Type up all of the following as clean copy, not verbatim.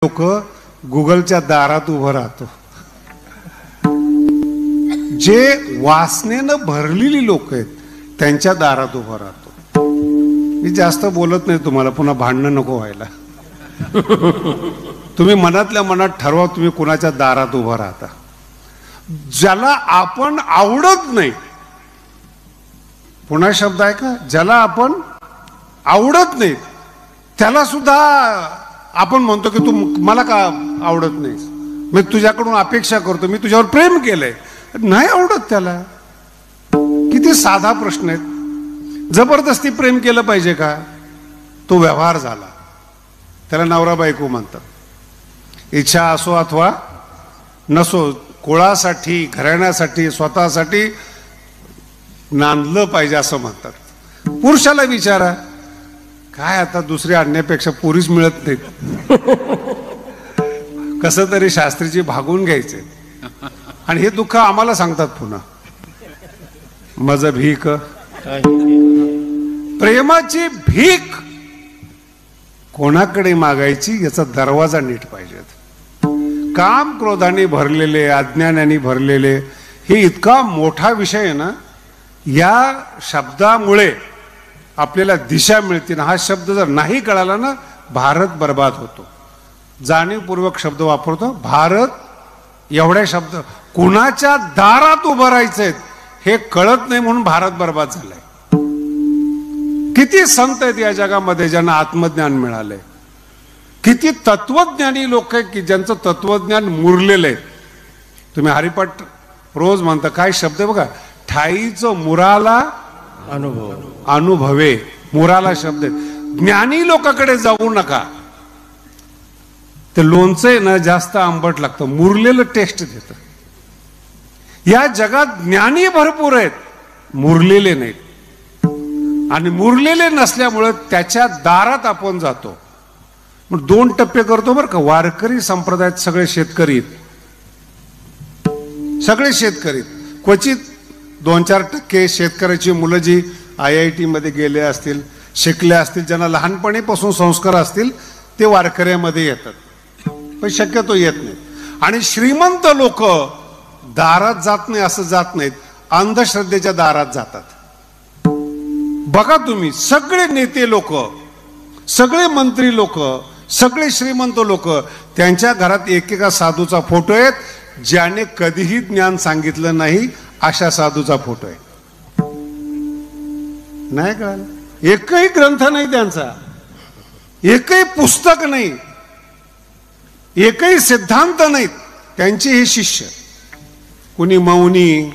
लोक गुगलच्या दारात उभं राहतो. जे वासनेनं भरलेली लोक आहेत त्यांच्या दारात उभं राहतो. मी जास्त बोलत नाही तुम्हाला, पुन्हा भांडणं नको व्हायला. तुम्ही मनातल्या मनात ठरवा तुम्ही कुणाच्या दारात उभं राहता. ज्याला आपण आवडत नाही, पुन्हा शब्द आहे का, ज्याला आपण आवडत नाही त्याला सुद्धा आपण म्हणतो की तू मला का आवडत नाहीस, मी तुझ्याकडून अपेक्षा करतो, मी तुझ्यावर प्रेम केलंय. नाही आवडत त्याला. किती साधा प्रश्न आहे. जबरदस्ती प्रेम केलं पाहिजे का? तो व्यवहार झाला, त्याला नवरा बायको म्हणतात. इच्छा असो अथवा नसो, कुळासाठी, घराण्यासाठी, स्वतःसाठी नांदलं पाहिजे असं म्हणतात. पुरुषाला विचारा, काय आता दुसरी आणण्यापेक्षा पुरीच मिळत नाहीत, कसं तरी शास्त्रीची भागून घ्यायचे. आणि हे दुःख आम्हाला सांगतात पुन्हा. माझं भीक, प्रेमाची भीक कोणाकडे मागायची याचा दरवाजा नीट पाहिजे. काम क्रोधाने भरलेले, अज्ञानाने भरलेले, हे इतका मोठा विषय आहे ना. या शब्दामुळे आपल्याला दिशा मिळते ना. हा शब्द जर नाही कळाला ना, भारत बर्बाद होतो. जाणीवपूर्वक शब्द वापरतो, भारत. एवढ्या शब्द कुणाच्या दारात उभं राहायचंय हे कळत नाही म्हणून भारत बर्बाद झालाय. किती संत आहेत या जगामध्ये ज्यांना आत्मज्ञान मिळालंय. किती तत्वज्ञानी लोक आहेत की ज्यांचं तत्वज्ञान मुरलेलं आहे. तुम्ही हरिपाठ रोज म्हणता, काय शब्द आहे बघा, ठाईचं मुराला अनुभवे. मुराला शब्द आहे. ज्ञानी लोकांकडे जाऊ नका, ते लोणचं ना जास्त आंबट लागतं, मुरलेलं टेस्ट देतं. या जगात ज्ञानी भरपूर आहेत, मुरलेले नाहीत. आणि मुरलेले नसल्यामुळे त्याच्या दारात आपण जातो. मग दोन टप्पे करतो बरं का. वारकरी संप्रदायात सगळे शेतकरी, सगळे शेतकरी. क्वचित 2-4% शेतकऱ्याची मुलं जी IIT मध्ये गेले असतील, शिकले असतील, ज्यांना लहानपणीपासून संस्कार असतील, ते वारकऱ्यामध्ये येतात, पण शक्यतो येत नाही. आणि श्रीमंत लोक दारात जात नाही असं जात नाहीत, अंधश्रद्धेच्या दारात जातात. बघा तुम्ही, सगळे नेते लोक, सगळे मंत्री लोक, सगळे श्रीमंत लोक, त्यांच्या घरात एकेका साधूचा फोटो आहे. ज्याने कधीही ज्ञान सांगितलं नाही अशा साधूचा फोटो आहे. नाही का? एकही ग्रंथ नाही त्यांचा, एकही पुस्तक नाही, एकही सिद्धांत नाहीत. त्यांचे हे शिष्य, कुणी मौनी,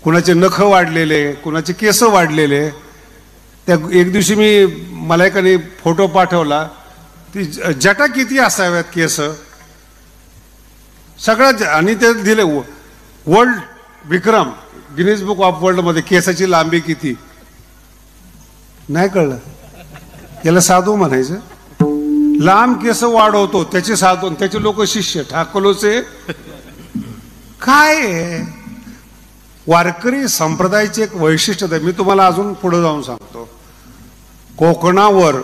कुणाचे नख वाढलेले, कुणाचे केस वाढलेले. त्या एक दिवशी मला एकाने फोटो पाठवला, ती जटा किती असाव्यात केस सगळ्यात, आणि ते दिले world Vikram, Guinness book of world मध्ये केसाची लांबी किती. नाही कळलं, याला साधू म्हणायचं. लांब केस वाढवतो त्याचे साधू, त्याचे लोक शिष्य. ठाकलोचे काय. वारकरी संप्रदायाचे एक वैशिष्ट्य आहे. मी तुम्हाला अजून पुढे जाऊन सांगतो. कोकणावर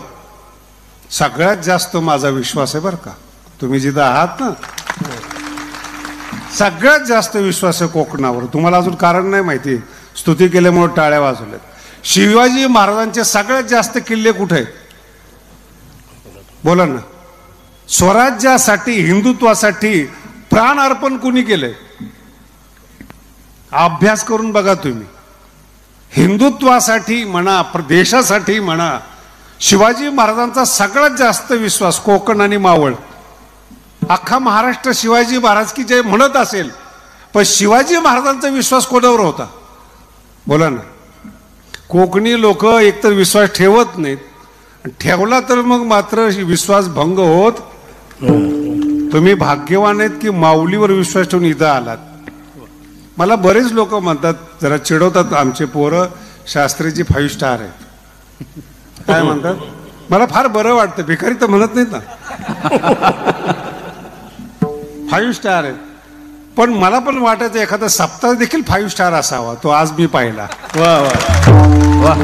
सगळ्यात जास्त माझा विश्वास आहे बरं का. तुम्ही जिथं आहात ना, सगळ्यात जास्त विश्वास आहे कोकणावर. तुम्हाला अजून कारण नाही माहिती, स्तुती केल्यामुळे टाळ्या वाजवल्यात. शिवाजी महाराजांचे सगळ्यात जास्त किल्ले कुठे आहेत बोला ना. स्वराज्यासाठी, हिंदुत्वासाठी प्राण अर्पण कुणी केले? अभ्यास करून बघा तुम्ही. हिंदुत्वासाठी म्हणा, देशासाठी म्हणा, शिवाजी महाराजांचा सगळ्यात जास्त विश्वास कोकण आणि मावळ. अख्खा महाराष्ट्र शिवाजी महाराज की जय म्हणत असेल, पण शिवाजी महाराजांचा विश्वास कोणावर होता बोला ना. कोकणी लोक एकतर विश्वास ठेवत नाहीत, ठेवला तर मग मात्र विश्वास भंग होत. तुम्ही भाग्यवान आहेत की माऊलीवर विश्वास ठेवून इथं आलात. मला बरेच लोक म्हणतात, जरा चिडवतात, आमचे पोरं शास्त्रीची 5 स्टार आहेत. काय म्हणतात, मला फार बरं वाटतं. भिकारी तर म्हणत नाहीत ना, 5 स्टार आहेत. पण मला पण वाटायचं एखादा सप्ताह देखील 5 स्टार असावा. तो आज मी पाहिला. वा वा वा.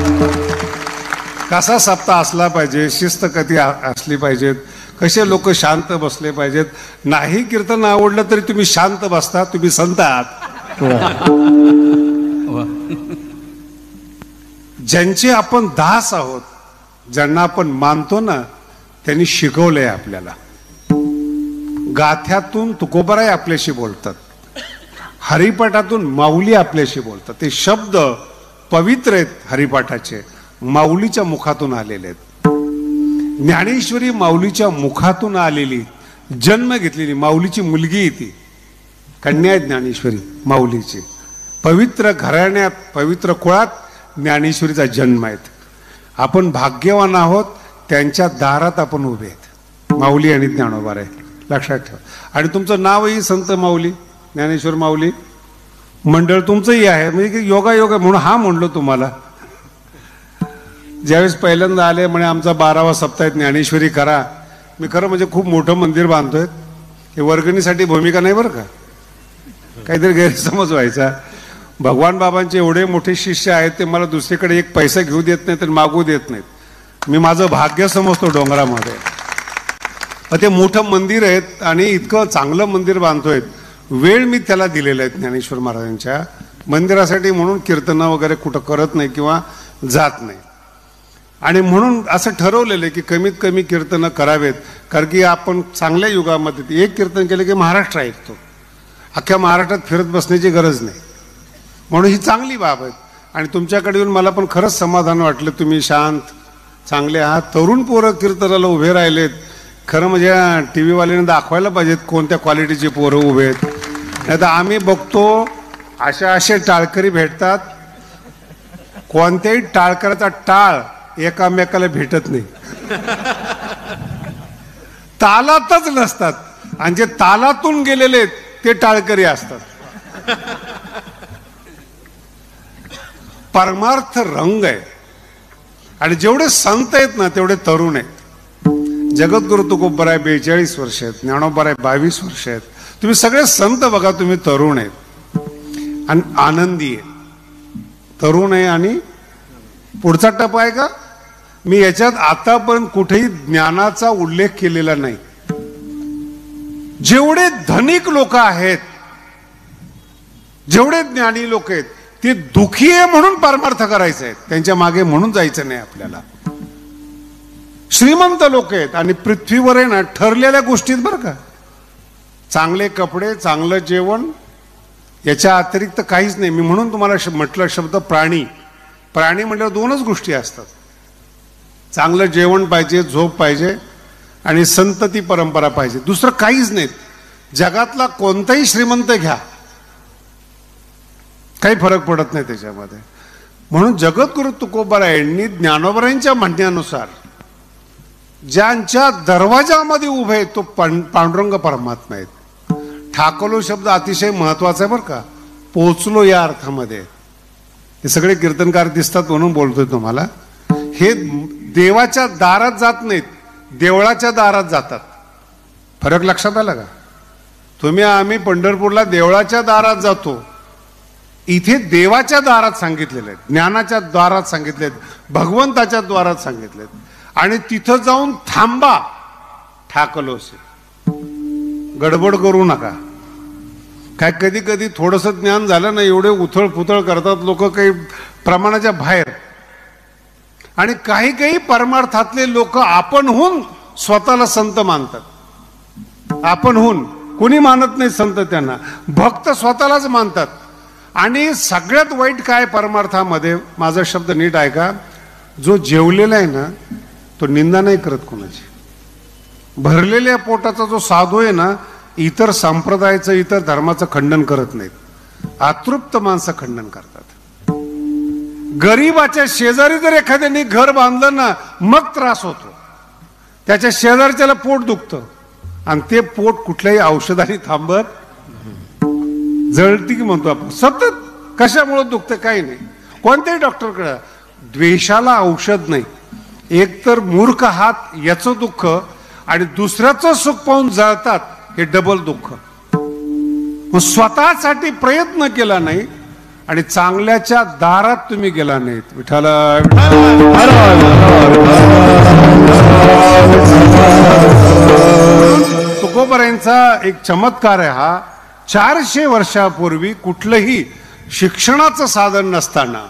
कसा सप्ताह असला पाहिजे, शिस्त कधी असली पाहिजेत, कसे लोक शांत बसले पाहिजेत. नाही कीर्तन आवडलं तरी तुम्ही शांत बसता, तुम्ही संत आहात. ज्यांचे आपण दास आहोत, ज्यांना आपण मानतो ना, त्यांनी शिकवलंय आपल्याला. गाथ्यातून तुकोबाराय आपल्याशी बोलतात, हरिपाठातून माऊली आपल्याशी बोलतात. ते शब्द पवित्र आहेत, हरिपाठाचे माऊलीच्या मुखातून आलेले आहेत. ज्ञानेश्वरी माऊलीच्या मुखातून आलेली, जन्म घेतलेली माऊलीची मुलगी आहे ती, कन्या ज्ञानेश्वरी माऊलीची. पवित्र घराण्यात, पवित्र कुळात ज्ञानेश्वरीचा जन्म आहे. आपण भाग्यवान आहोत, त्यांच्या दारात आपण उभे आहेत, माऊली आणि ज्ञानोबाराय, लक्षात ठेवा. आणि तुमचं नावही संत माऊली, ज्ञानेश्वर माऊली. मंडळ तुमचंही आहे, म्हणजे योगायोग म्हणून हा म्हणलो तुम्हाला. ज्यावेळेस पहिल्यांदा आले म्हणे आमचा 12वा सप्ताह ज्ञानेश्वरी करा. मी खरं म्हणजे खूप मोठं मंदिर बांधतोय, हे वर्गणीसाठी भूमिका नाही बरं का, काहीतरी गैरसमज व्हायचा. भगवान बाबांचे एवढे मोठे शिष्य आहेत, ते मला दुसरीकडे एक पैसा घेऊ देत नाहीत आणि मागू देत नाहीत. मी माझं भाग्य समजतो डोंगरामध्ये. ते मोठं मंदिर आहेत आणि इतकं चांगलं मंदिर बांधतोय. वेळ मी त्याला दिलेला आहे ज्ञानेश्वर महाराजांच्या मंदिरासाठी, म्हणून कीर्तन वगैरे कुठं करत नाही किंवा जात नाही. आणि म्हणून असं ठरवलेलं आहे की कमीत कमी कीर्तनं करावेत, कारण की आपण चांगल्या युगामध्ये एक कीर्तन केलं की महाराष्ट्र ऐकतो. अख्ख्या महाराष्ट्रात फिरत बसण्याची गरज नाही, म्हणून ही चांगली बाब आहे. आणि तुमच्याकडे येऊन मला पण खरंच समाधान वाटलं. तुम्ही शांत चांगले आहात. तरुण पोरं कीर्तनाला उभे राहिलेत. खरं म्हणजे टी व्हीवाल्याने दाखवायला पाहिजेत कोणत्या क्वालिटीचे पोरं उभे आहेत. नाही तर आम्ही बघतो असे टाळकरी भेटतात, कोणत्याही टाळकऱ्याचा टाळ एकामेकाला भेटत नाही, तालातच नसतात. आणि जे तालातून गेलेले ते टाळकरी असतात. परमार्थ रंग आहे. आणि जेवढे संत आहेत ना तेवढे तरुण आहेत. जगद्गुरु तुकोबाराय 42 वर्ष आहेत, ज्ञानोबाराय 22 वर्ष आहेत. तुम्ही सगळे संत बघा, तुम्ही तरुण आहेत आणि आनंदी आहे. तरुण आहे आणि पुढचा टप्पा आहे का, मी याच्यात आतापर्यंत कुठेही ज्ञानाचा उल्लेख केलेला नाही. जेवढे धनिक लोक आहेत, जेवढे ज्ञानी लोक आहेत, ते दुखी आहे म्हणून परमार्थ करायचे आहेत, त्यांच्या मागे म्हणून जायचं नाही आपल्याला. श्रीमंत लोक आहेत आणि पृथ्वीवर आहे ना ठरलेल्या गोष्टीत बरं का, चांगले कपडे, चांगलं जेवण, याच्या अतिरिक्त काहीच नाही. मी म्हणून तुम्हाला म्हटलं शब्द प्राणी. प्राणी म्हटल्यावर दोनच गोष्टी असतात, चांगलं जेवण पाहिजे, झोप पाहिजे आणि संतती परंपरा पाहिजे, दुसरं काहीच नाही. जगातला कोणताही श्रीमंत घ्या, काही फरक पडत नाही त्याच्यामध्ये. म्हणून जगद्गुरु तुकोबारायांनी ज्ञानोबारायांच्या म्हणण्यानुसार ज्यांच्या दरवाजामध्ये उभे आहेत तो पांडुरंग परमात्मा आहेत. ठाकलो शब्द अतिशय महत्वाचा आहे बरं का, पोचलो या अर्थामध्ये. हे सगळे कीर्तनकार दिसतात म्हणून बोलतोय तुम्हाला. हे देवाच्या दारात जात नाहीत, देवळाच्या दारात जातात. फरक लक्षात आला का? तुम्ही आम्ही पंढरपूरला देवळाच्या दारात जातो, इथे देवाच्या दारात सांगितलेले आहेत, ज्ञानाच्या दारात सांगितलेत, भगवंताच्या द्वारात सांगितलेत. आणि तिथं जाऊन थांबा, ठाकलोसे, गडबड करू नका. काय कधी कधी थोडंसं ज्ञान झालं ना, एवढे उथळ पुथळ करतात लोक, काही प्रमाणाच्या बाहेर. आणि काही काही परमार्थातले लोक आपणहून स्वतःला संत मानतात. आपणहून कोणी मानत नाही संत, त्यांना भक्त स्वतःलाच मानतात. आणि सगळ्यात वाईट काय परमार्थामध्ये, माझा शब्द नीट ऐका, जो जेवलेला आहे ना तो निंदा नाही करत कोणाची. भरलेल्या पोटाचा जो साधू आहे ना, इतर संप्रदायाचं, इतर धर्माचं खंडन करत नाहीत. अतृप्त माणसं खंडन करतात. गरीबाच्या शेजारी जर एखाद्याने घर बांधलं ना, मग त्रास होतो. त्याच्या शेजारच्याला पोट दुखतं आणि ते पोट कुठल्याही औषधाने थांबत, जळती की म्हणतो आपण, सतत कशामुळे दुखतं काही नाही. कोणत्याही डॉक्टरकडे द्वेषाला औषध नाही. एक तर मूर्ख हात याचं दुःख आणि दुसऱ्याचं सुख पाहून जळतात, हे डबल दुःख. मग स्वतःसाठी प्रयत्न केला नाही आणि चांगल्याच्या दारात तुम्ही गेला नाहीत. विठ्ठल तुकोबारायांचा एक चमत्कार आहे हा. 400 वर्षापूर्वी कुठलंही शिक्षणाचं साधन नसताना,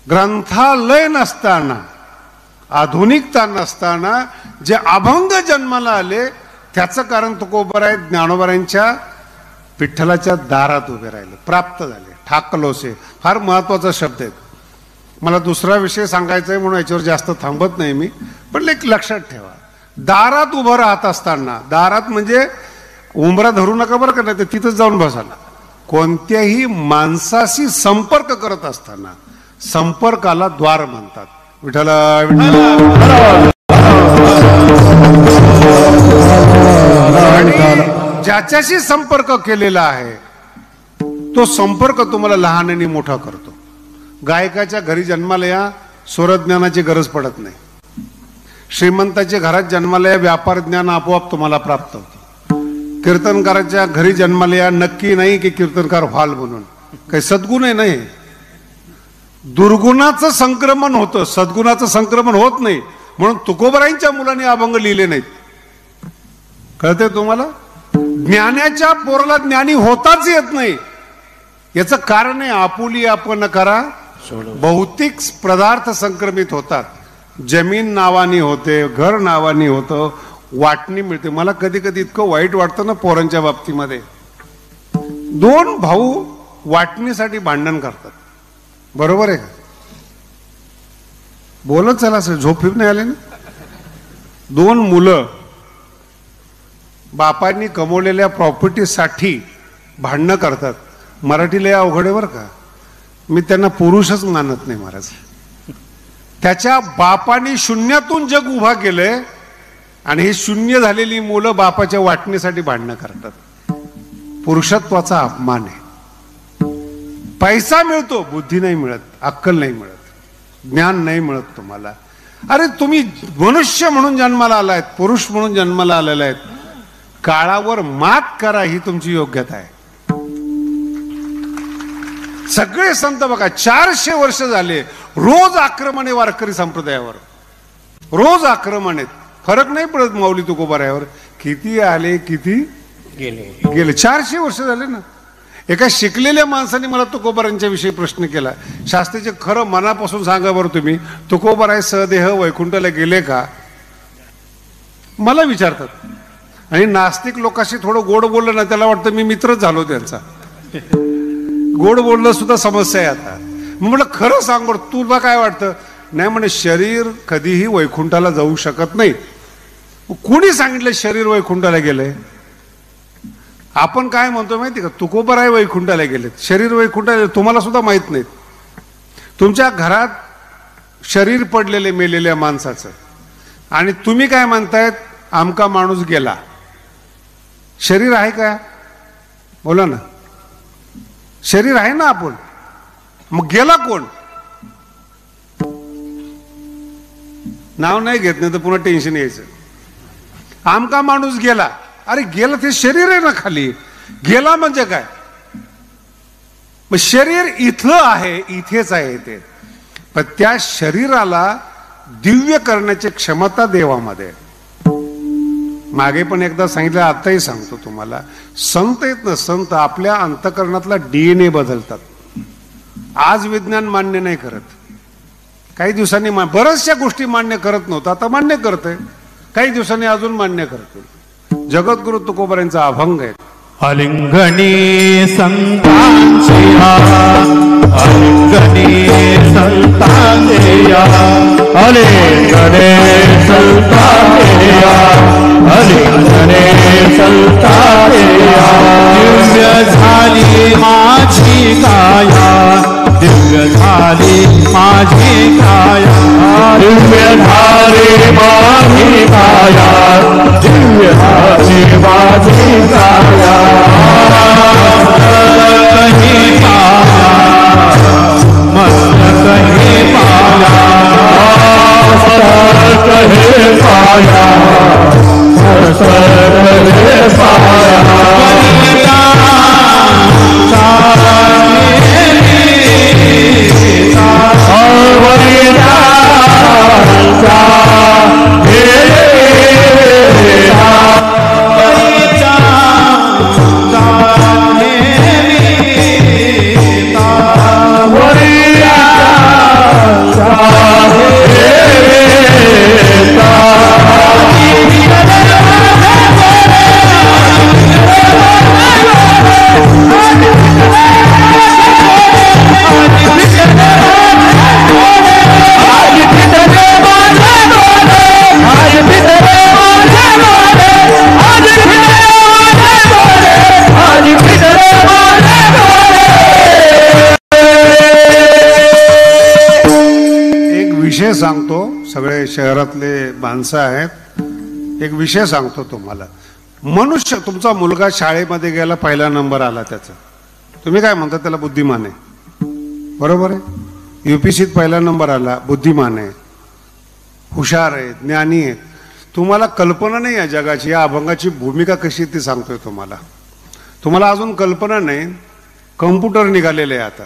ग्रंथालय नसताना, आधुनिकता नसताना जे अभंग जन्माला आले त्याचं कारण तुकोबाराय ज्ञानोबारायांच्या विठ्ठलाच्या दारात उभे राहिले, प्राप्त झाले. ठाकलोसे फार महत्वाचा शब्द आहे. मला दुसरा विषय सांगायचा आहे म्हणून याच्यावर जास्त थांबत नाही मी, पण एक लक्षात ठेवा, दारात उभं राहत असताना, दारात म्हणजे उंबरा धरू नका बरं का, नाही तर तिथंच जाऊन बसायला. कोणत्याही माणसाशी संपर्क करत असताना संपर्काला द्वार म्हणतात. विठ्ठला ज्याच्याशी संपर्क केलेला आहे तो संपर्क तुम्हाला लहान आणि मोठा करतो. गायकाच्या घरी जन्माला या, स्वरज्ञानाची गरज पडत नाही. श्रीमंताच्या घरात जन्माला या, व्यापार ज्ञान आपोआप तुम्हाला प्राप्त होतं. कीर्तनकाराच्या घरी जन्माला या, नक्की नाही की कीर्तनकार व्हाल म्हणून, काही सद्गुण आहे नाही. दुर्गुणाचं संक्रमण होतं, सद्गुणाचं संक्रमण होत नाही. म्हणून तुकोबारायांच्या मुलांनी अभंग लिहिले नाहीत. कळते तुम्हाला? ज्ञानाच्या पोराला ज्ञानी होताच येत नाही. याचं कारण आहे आपुली आपण करा. भौतिक पदार्थ संक्रमित होतात. जमीन नावानी होते, घर नावानी होतं, वाटणी मिळते. मला कधी कधी इतकं वाईट वाटतं ना पोरांच्या बाबतीमध्ये. 2 भाऊ वाटणीसाठी भांडण करतात, बरोबर आहे का? बोलत चला सर, झोप नाही आले ना. 2 मुलं बापांनी कमवलेल्या प्रॉपर्टीसाठी भांडणं करतात. मराठीला अवघड आहे बरं का. मी त्यांना पुरुषच मानत नाही महाराज. त्याच्या बापाने शून्यातून जग उभा केलंय आणि ही शून्य झालेली मुलं बापाच्या वाटणीसाठी भांडणं करतात. पुरुषत्वाचा अपमान आहे. पैसा मिळतो, बुद्धी नाही मिळत, अक्कल नाही मिळत, ज्ञान नाही मिळत तुम्हाला. अरे तुम्ही मनुष्य म्हणून जन्माला आलायत, पुरुष म्हणून जन्माला आलेला आहेत. काळावर मात करा ही तुमची योग्यता आहे. सगळे संत बघा 400 वर्ष झाले रोज आक्रमण आहे वारकरी संप्रदायावर, रोज आक्रमण आहेत. फरक नाही पडत माऊली तुकोबारायावर. किती आले किती गेले. 400 वर्ष झाले ना. एका शिकलेल्या माणसाने मला तुकोबारायांच्या विषयी प्रश्न केला. शास्त्रीचे खरं मनापासून सांगा बरं तुम्ही, तुकोबाराय सदेह वैकुंठाला गेले का? मला विचारतात. आणि नास्तिक लोकांशी थोडं गोड बोललं ना, त्याला वाटतं मी मित्रच झालो त्यांचा. गोड बोलणं सुद्धा समस्या आहे आता. मग म्हटलं खरं सांग बरं, तुला काय वाटतं? नाही म्हणे, शरीर कधीही वैकुंठाला जाऊ शकत नाही. कोणी सांगितलं शरीर वैकुंठाला गेलंय? आपण काय म्हणतो माहिती का, तुकोबाराय वैकुंठाला गेलेत, शरीर वैकुंठाला तुम्हाला सुद्धा माहित नाहीत. तुमच्या घरात शरीर पडलेले मेलेल्या माणसाचं, आणि तुम्ही काय म्हणतायत आमका माणूस गेला. शरीर आहे का? बोला ना. शरीर आहे ना आपण, मग गेला कोण? नाव नाही घेत नाही तर पुन्हा टेन्शन यायचं. आमका माणूस गेला. अरे गेला ते शरीर आहे ना खाली. गेला म्हणजे काय? मग शरीर इथलं आहे, इथेच आहे ते. पण त्या शरीराला दिव्य करण्याची क्षमता देवामध्ये. मागे पण एकदा सांगितलं, आताही सांगतो तुम्हाला. संत आहेत ना, संत आपल्या अंतकरणातला DNA बदलतात. आज विज्ञान मान्य नाही करत. काही दिवसांनी बऱ्याचशा गोष्टी मान्य करत नव्हतं, आता मान्य करतंय. काही दिवसांनी अजून मान्य करतील. जगद्गुरु तुकोबारायांचा अभंग आहे. अलिंगणी संतांची अलिंगणी संतांच्या अलिंगणे संतांच्या अलिंगणे संतांच्या दिव्य झाली माझी काया, दिव्य झाली माझी काया, दिव्य झाली माझी काया, दिव्य झाली माझी काया. कहीं पाया मस्त कहीं पाया, कहीं पाया कहीं पाया. शहरातले माणसं आहेत. एक विषय सांगतो तुम्हाला. मनुष्य, तुमचा मुलगा शाळेमध्ये गेला, पहिला नंबर आला त्याचा, तुम्ही काय म्हणता? त्याला बुद्धिमान आहे, बरोबर आहे. UPSCत पहिला नंबर आला, बुद्धिमान आहे, हुशार आहे, ज्ञानी आहे. तुम्हाला कल्पना नाही या जगाची, या अभंगाची भूमिका कशी ती सांगतोय तुम्हाला. तुम्हाला अजून कल्पना नाही. कम्प्युटर निघालेले आहे आता,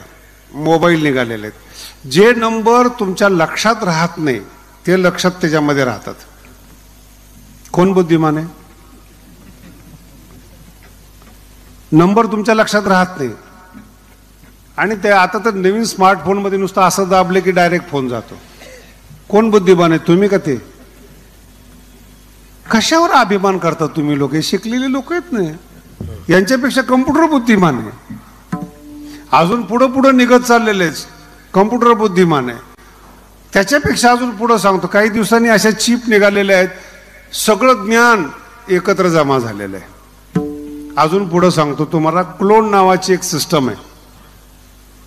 मोबाईल निघालेले आहेत. जे नंबर तुमच्या लक्षात राहत नाही ते लक्षात त्याच्यामध्ये राहतात. कोण बुद्धिमान आहे? नंबर तुमच्या लक्षात राहत नाही. आणि ते आता तर नवीन स्मार्टफोन मध्ये नुसतं असं दाबले की डायरेक्ट फोन जातो. कोण बुद्धिमान आहे, तुम्ही का ते? कशावर अभिमान करता तुम्ही लोक? शिकलेले लोक आहेत ना, यांच्यापेक्षा कम्प्युटर बुद्धिमान आहे. अजून पुढं पुढं निघत चाललेलेच कम्प्युटर बुद्धिमान आहे. त्याच्यापेक्षा अजून पुढं सांगतो, काही दिवसांनी अशा चिप निघालेल्या आहेत, सगळं ज्ञान एकत्र जमा झालेलं आहे. अजून पुढं सांगतो तुम्हाला, क्लोन नावाची एक सिस्टम आहे,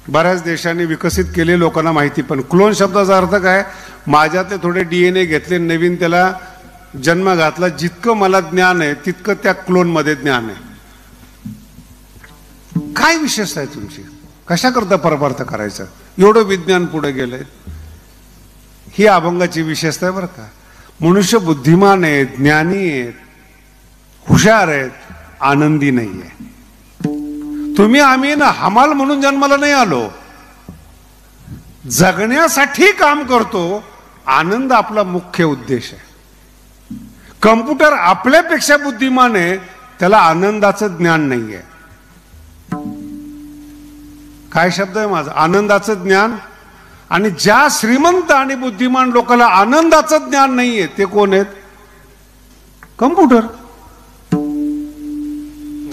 बऱ्याच देशांनी विकसित केले, लोकांना माहिती. पण क्लोन शब्दाचा अर्थ काय? माझ्यातले थोडे DNA घेतले, नवीन त्याला जन्म घातला. जितकं मला ज्ञान आहे तितकं त्या क्लोन मध्ये ज्ञान आहे. काय विशेषता आहे तुमची? कशा करता परमार्थ करायचा? एवढं विज्ञान पुढे गेलंय. ही अभंगाची विशेषता आहे बरं का. मनुष्य बुद्धिमान आहेत, ज्ञानी आहेत, हुशार आहेत, आनंदी नाही आहे. तुम्ही आम्ही ना हमाल म्हणून जन्माला नाही आलो, जगण्यासाठी काम करतो. आनंद आपला मुख्य उद्देश आहे. कम्प्युटर आपल्यापेक्षा बुद्धिमान आहे, त्याला आनंदाचं ज्ञान नाही आहे. काय शब्द आहे माझा? आनंदाचं ज्ञान. आणि ज्या श्रीमंत आणि बुद्धिमान लोकांना आनंदाचं ज्ञान नाहीये ते कोण आहेत? कम्प्युटर.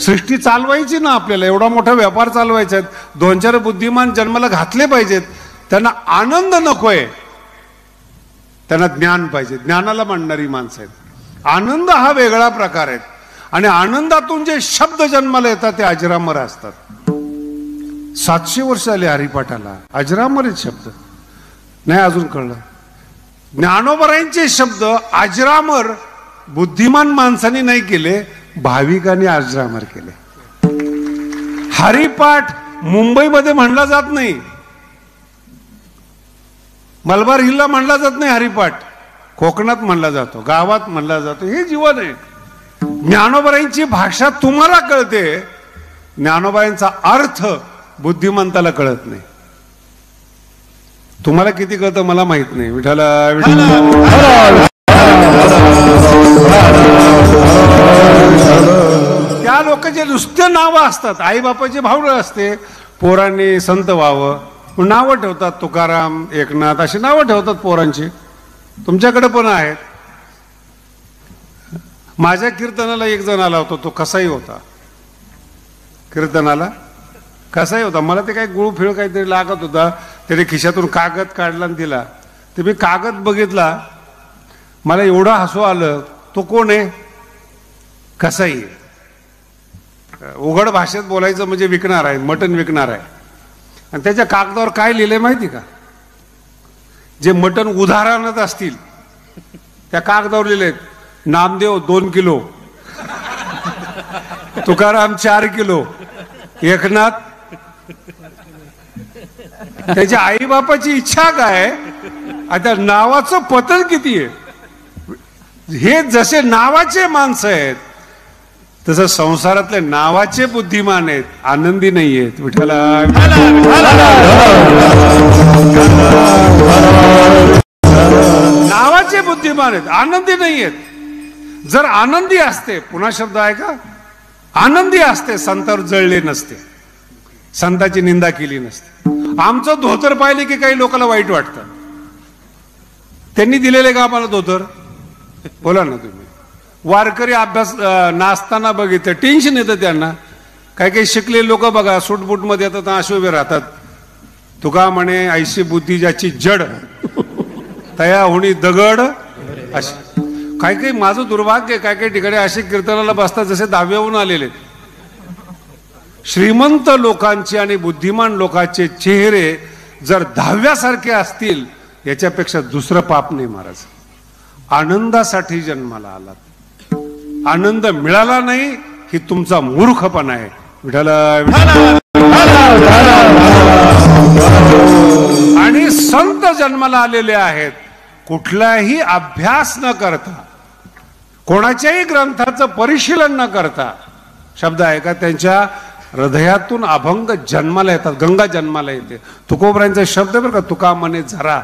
सृष्टी चालवायची ना आपल्याला, एवढा मोठा व्यापार चालवायचा आहे, 2-4 बुद्धिमान जन्माला घातले पाहिजेत. त्यांना आनंद नकोय, त्यांना ज्ञान पाहिजे. ज्ञानाला मांडणारी माणसं आहेत. आनंद हा वेगळा प्रकार आहे. आणि आनंदातून जे शब्द जन्माला येतात ते अजरामर असतात. 700 वर्ष आले हरिपाठाला, अजरामर आहेत शब्द. नाही अजून कळलं? ज्ञानोबरायांचे शब्द अजरामर बुद्धिमान माणसाने नाही केले, भाविकांनी अजरामर केले. हरिपाठ मुंबईमध्ये म्हणला जात नाही, मलबार हिलला म्हणला जात नाही. हरिपाठ कोकणात म्हणला जातो, गावात म्हणला जातो. हे जीवन आहे. ज्ञानोबरायांची भाषा तुम्हाला कळते, ज्ञानोबरायांचा अर्थ बुद्धिमंताला कळत नाही. तुम्हाला किती कळतं मला माहित नाही. विठाला त्या लोकांचे नुसते नावं असतात. आई बापाचे भावडं असते, पोरांनी संत व्हावं नावं ठेवतात. तुकाराम, एकनाथ अशी नावं ठेवतात पोरांची. तुमच्याकडे पण आहेत. माझ्या कीर्तनाला एक जण आला होता, तो कसाही होता. कीर्तनाला कसाही होता. मला ते काही गुळ फिळ काहीतरी लागत होता. त्याने खिशातून कागद काढला आणि दिला. ते मी कागद बघितला, मला एवढं हसू आलं. तो कोण आहे? कसाही. उघड भाषेत बोलायचं म्हणजे विकणार आहे, मटण विकणार आहे. आणि त्याच्या कागदावर काय लिहिलंय माहिती का? जे मटण उदाहरणात असतील त्या कागदावर लिहिलेत, नामदेव 2 किलो, तुकाराम 4 किलो, एकनाथ. त्याच्या आई बापाची इच्छा काय? आता नावाचं पतन किती आहे? हे जसे नावाचे माणसं आहेत तसं संसारातले नावाचे बुद्धिमान आहेत, आनंदी नाही आहेत. विठ्ठला नावाचे बुद्धिमान आहेत, आनंदी नाही आहेत. जर आनंदी असते, पुन्हा शब्द आहे का, आनंदी असते, संतावर जळले नसते, संताची निंदा केली नसते. आमचं धोतर पाहिले की काही लोकांना वाईट वाटतं. त्यांनी दिलेले का आम्हाला धोतर? बोला ना तुम्ही. वारकरी अभ्यास नाचताना बघितलं, टेन्शन येतं त्यांना. काही काही शिकलेले लोक बघा सूटबूट मध्ये येतात, असे उभे राहतात. तुका म्हणे ऐशी बुद्धी ज्याची जड, तया होणी दगड अशी. काही काही माझं दुर्भाग्य, काही काही ठिकाणी असे कीर्तनाला बसतात जसे 10वीहून आलेले. श्रीमंत लोकांचे आणि बुद्धिमान लोकांचे चेहरे जर 10व्यासारखे असतील, याच्यापेक्षा दुसरं पाप नाही महाराज. आनंदासाठी जन्माला आलात. आनंद मिळाला नाही ही तुमचा मूर्खपणा आहे. विठ्ठल आणि संत जन्माला आलेले आहेत कुठलाही अभ्यास न करता, कोणाच्याही ग्रंथाचं परिशीलन न करता. शब्द आहे का त्यांच्या हृदयातून अभंग जन्माला येतात. गंगा जन्माला येते. तुकोबरांचा शब्द बरं का, तुका म्हणे झरा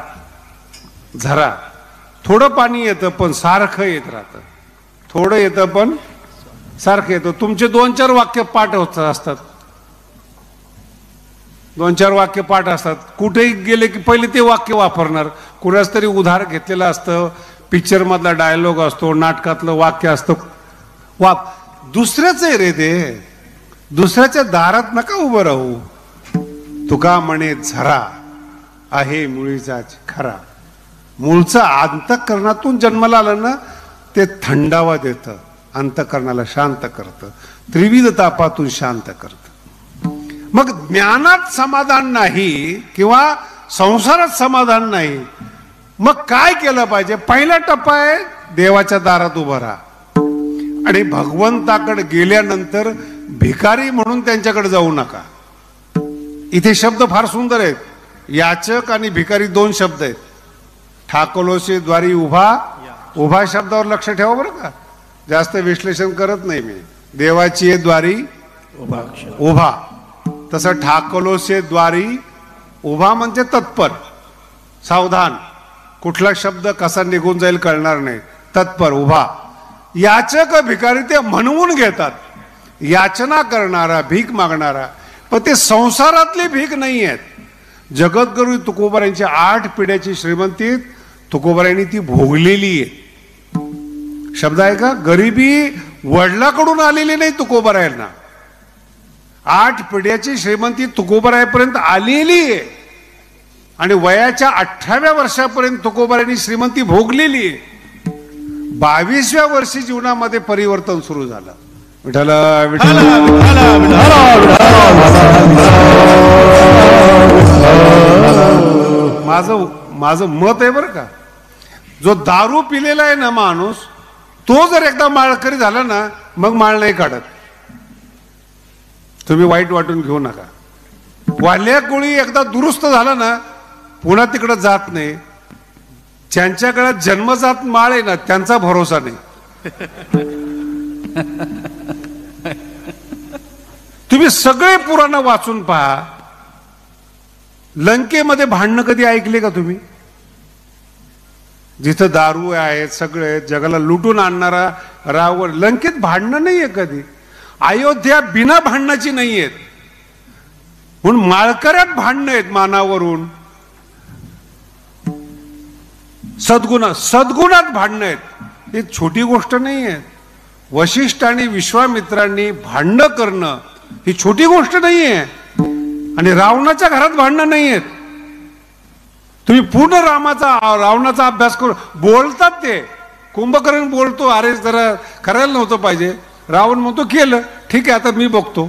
झरा. थोडं पाणी येतं पण सारखं येत राहतं. थोडं येतं पण सारखं येतं. तुमचे 2-4 वाक्य पाठ होत असतात. 2-4 वाक्य पाठ असतात. कुठेही गेले की पहिले ते वाक्य वापरणार. कुणाच तरी उधार घेतलेलं असतं. पिक्चर मधला डायलॉग असतो, नाटकातलं वाक्य असतं. दुसऱ्याच आहे रे ते. दुसऱ्याच्या दारात नका उभं राहू. तुका म्हणे झरा आहे मुळीचा खरा. मूळचं अंतःकरणातून जन्माला आलं ना ते थंडावा देतं, अंतःकरणाला शांत करतं, त्रिविध तापातून शांत करतं. मग ज्ञानात समाधान नाही किंवा संसारात समाधान नाही, मग काय केलं पाहिजे? पहिला टप्पा आहे देवाच्या दारात उभं राहा. आणि भगवंताकडे गेल्यानंतर भिकारी म्हणून त्यांच्याकडे जाऊ नका. इथे शब्द फार सुंदर आहेत. याचक आणि भिकारी 2 शब्द आहेत. ठाकलोसे द्वारी उभा. उभा शब्दावर लक्ष ठेवा बरं का. जास्त विश्लेषण करत नाही मी. देवाची द्वारी उभा. तसं ठाकलोसे द्वारी उभा म्हणजे तत्पर, सावधान. कुठला शब्द कसा निघून जाईल कळणार नाही. तत्पर उभा. याचक भिकारी ते म्हणवून घेतात. याचना करणारा, भीक मागणारा. पण ते संसारातली भीक नाही आहेत. जगद्गुरू तुकोबारांची 8 पिढ्याची श्रीमंती तुकोबारांनी ती भोगलेली आहे. शब्द आहे का. गरिबी वडिलाकडून आलेली नाही तुकोबारायांना. 8 पिढ्याची श्रीमंती तुकोबारायपर्यंत आलेली आहे. आणि वयाच्या 18व्या वर्षापर्यंत तुकोबारांनी श्रीमंती भोगलेली आहे. 22व्या वर्षी जीवनामध्ये परिवर्तन सुरू झालं. विठ्ठल विठ्ठल माझं मत आहे बरं का. जो दारू पिलेला आहे ना माणूस, तो जर एकदा माळकरी झाला ना मग माळ नाही काढत. तुम्ही वाईट वाटून घेऊ नका. वाल्या कोळी एकदा दुरुस्त झाला ना पुन्हा तिकडे जात नाही. ज्यांच्या गळ्यात जन्मजात माळ आहे ना त्यांचा भरोसा नाही. तुम्ही सगळे पुराण वाचून पहा. लंकेमध्ये भांडणं कधी ऐकले का तुम्ही? जिथं दारू आहे, सगळे जगाला लुटून आणणारा रावण. लंकेत भांडणं नाहीये कधी. अयोध्या बिना भांडणाची नाहीयेत. म्हणून माळकऱ्यात भांडणं आहेत मानावरून. सद्गुणात भांडणं आहेत. ही छोटी गोष्ट नाही आहे. वशिष्ठ आणि विश्वामित्रांनी भांडणं करणं ही छोटी गोष्ट नाहीये. आणि रावणाच्या घरात भांडणं नाही आहेत. तुम्ही पूर्ण रावणाचा अभ्यास करू. बोलतात ते. कुंभकर्ण बोलतो अरे जरा करायला नव्हतं पाहिजे. रावण म्हणतो केलं ठीक आहे आता मी बघतो.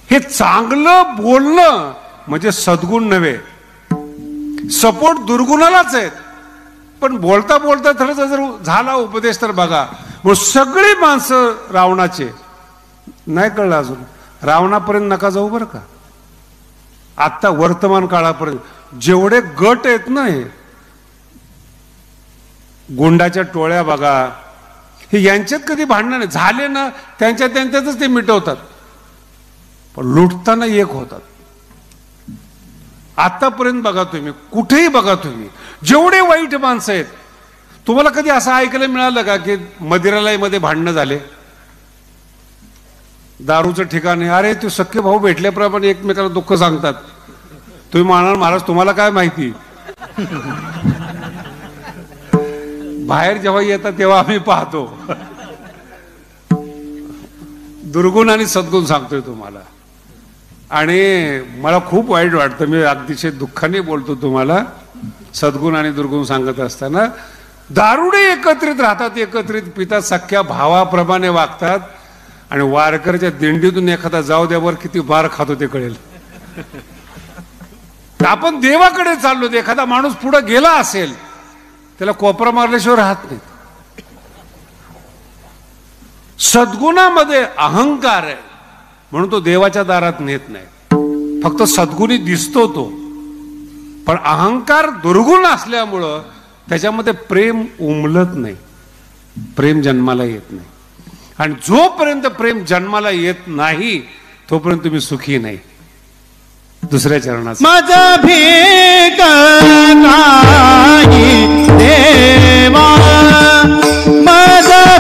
हे चांगलं बोलणं म्हणजे सद्गुण नव्हे. सपोर्ट दुर्गुणालाच आहेत. पण बोलता बोलता थोडं जर झाला उपदेश तर बघा. मग सगळी माणसं रावणाचे. नाही कळलं अजून. रावणापर्यंत नका जाऊ बरं का. आता वर्तमान काळापर्यंत जेवढे गट आहेत ना, हे गुंडाच्या टोळ्या बघा, हे यांच्यात कधी भांडणं नाही झाले ना त्यांच्यातच ते मिटवतात. पण लुटताना एक होतात. आतापर्यंत बघा तुम्ही, कुठेही बघा तुम्ही, जेवढे वाईट माणसं आहेत. तुम्हाला कधी असं ऐकायला मिळालं का की मदिरालयामध्ये भांडणं झाले? दारूचं ठिकाण आहे. अरे ते सख्खे भाऊ भेटल्याप्रमाणे एकमेकाला दुःख सांगतात. तुम्ही म्हणाल महाराज तुम्हाला काय माहिती. बाहेर जेव्हा येतात तेव्हा आम्ही पाहतो. दुर्गुण आणि सद्गुण सांगतोय तुम्हाला. आणि मला खूप वाईट वाटतं. मी अतिशय दुःखाने बोलतो तुम्हाला. सद्गुण आणि दुर्गुण सांगत असताना दारुडे एकत्रित राहतात, एकत्रित पितात, सख्या भावाप्रमाणे वागतात. आणि वारकरच्या दिंडीतून एखादा जाऊ द्यावर किती मार खातो ते कळेल. आपण देवाकडे चाललो. एखादा माणूस पुढे गेला असेल त्याला कोपरा मारल्याशिवाय राहत नाहीत. सद्गुणामध्ये अहंकार आहे म्हणून तो देवाच्या दारात नेत नाही. फक्त सद्गुणी दिसतो तो, पण अहंकार दुर्गुण असल्यामुळं त्याच्यामध्ये प्रेम उमलत नाही, प्रेम जन्माला येत नाही. आणि जोपर्यंत प्रेम जन्माला येत नाही तोपर्यंत तुम्ही सुखी नाही. दुसऱ्या चरणात माझा भेद नाही देवा, माझा